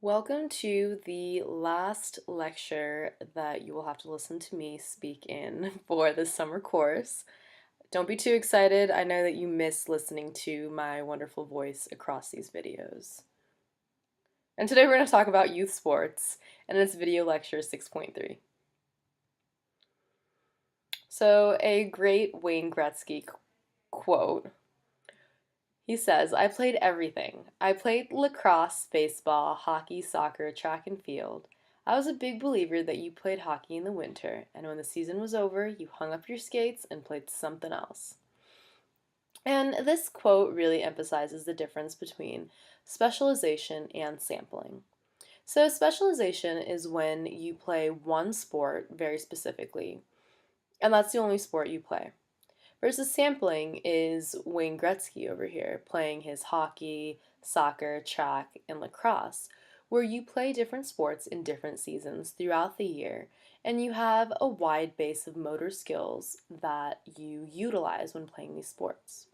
Welcome to the last lecture that you will have to listen to me speak in for the summer course. Don't be too excited. I know that you miss listening to my wonderful voice across these videos. And today we're going to talk about youth sports, and it's video lecture 6.3. So, a great Wayne Gretzky quote. He says, I played everything. I played lacrosse, baseball, hockey, soccer, track, and field. I was a big believer that you played hockey in the winter, and when the season was over, you hung up your skates and played something else. And this quote really emphasizes the difference between specialization and sampling. So, specialization is when you play one sport very specifically, and that's the only sport you play. Versus sampling is Wayne Gretzky over here, playing his hockey, soccer, track, and lacrosse, where you play different sports in different seasons throughout the year, and you have a wide base of motor skills that you utilize when playing these sports.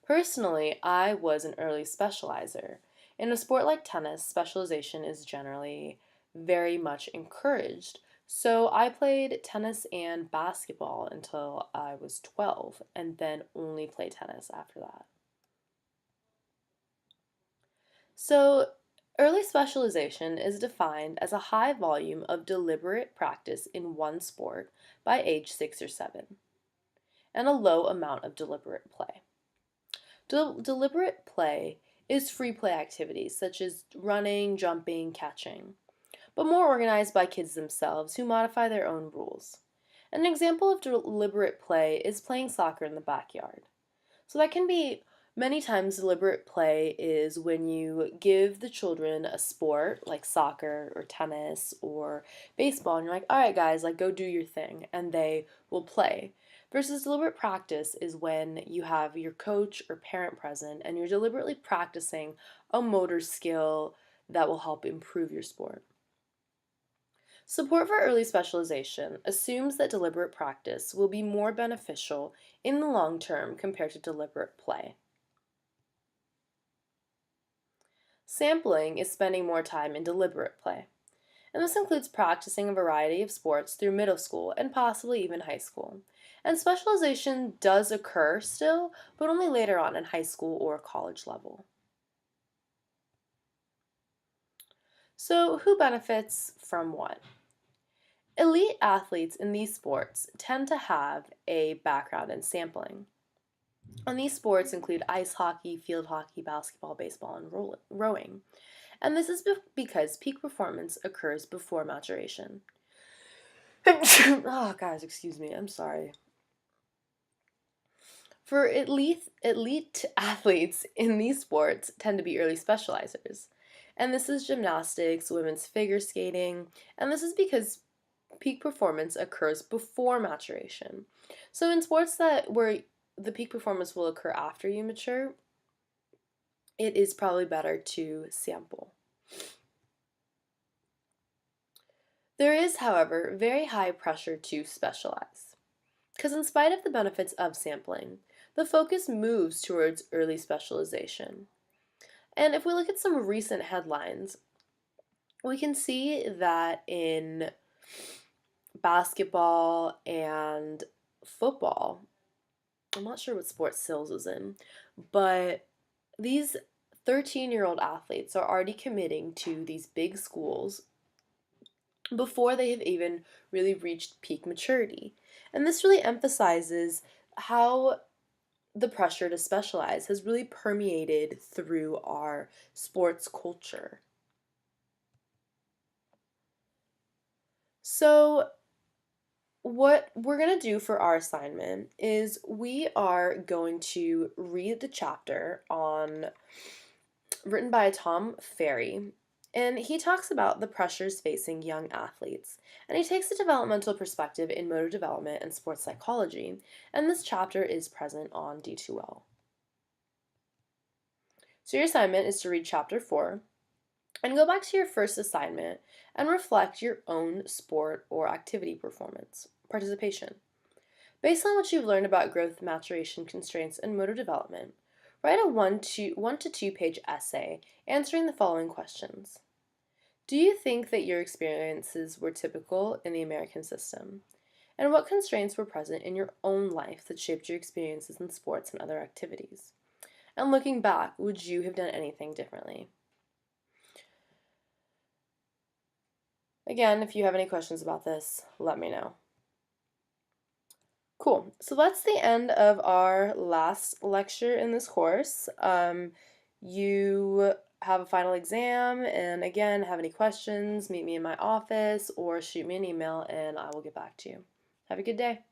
Personally, I was an early specializer. In a sport like tennis, specialization is generally very much encouraged. So I played tennis and basketball until I was 12 and then only played tennis after that. So early specialization is defined as a high volume of deliberate practice in one sport by age 6 or 7 and a low amount of deliberate play. Deliberate play is free play activities such as running, jumping, catching, but more organized by kids themselves who modify their own rules. An example of deliberate play is playing soccer in the backyard. So that can be many times deliberate play is when you give the children a sport like soccer or tennis or baseball and you're like, all right, guys, like go do your thing, and they will play. Versus deliberate practice is when you have your coach or parent present and you're deliberately practicing a motor skill that will help improve your sport. Support for early specialization assumes that deliberate practice will be more beneficial in the long term compared to deliberate play. Sampling is spending more time in deliberate play, and this includes practicing a variety of sports through middle school and possibly even high school. And specialization does occur still, but only later on in high school or college level. So, who benefits from what? Elite athletes in these sports tend to have a background in sampling. And these sports include ice hockey, field hockey, basketball, baseball, and rowing. And this is because peak performance occurs before maturation. Oh, guys, excuse me, I'm sorry. For elite athletes in these sports tend to be early specializers. And this is gymnastics, women's figure skating, and this is because peak performance occurs before maturation. So in sports that where the peak performance will occur after you mature, it is probably better to sample. There is, however, very high pressure to specialize. Because in spite of the benefits of sampling, the focus moves towards early specialization. And if we look at some recent headlines, we can see that in basketball and football, I'm not sure what sport Sills is in, but these 13-year-old athletes are already committing to these big schools before they have even really reached peak maturity. And this really emphasizes how the pressure to specialize has really permeated through our sports culture. So, what we're going to do for our assignment is we are going to read the chapter on written by Tom Ferry, and he talks about the pressures facing young athletes. And he takes a developmental perspective in motor development and sports psychology, and this chapter is present on D2L. So your assignment is to read chapter 4 and go back to your first assignment and reflect your own sport or activity performance, participation. Based on what you've learned about growth, maturation, constraints, and motor development, write a 1 to 2 page essay answering the following questions. Do you think that your experiences were typical in the American system? And what constraints were present in your own life that shaped your experiences in sports and other activities? And looking back, would you have done anything differently? Again, if you have any questions about this, let me know. Cool. So that's the end of our last lecture in this course. You have a final exam, and again, have any questions, meet me in my office or shoot me an email and I will get back to you. Have a good day.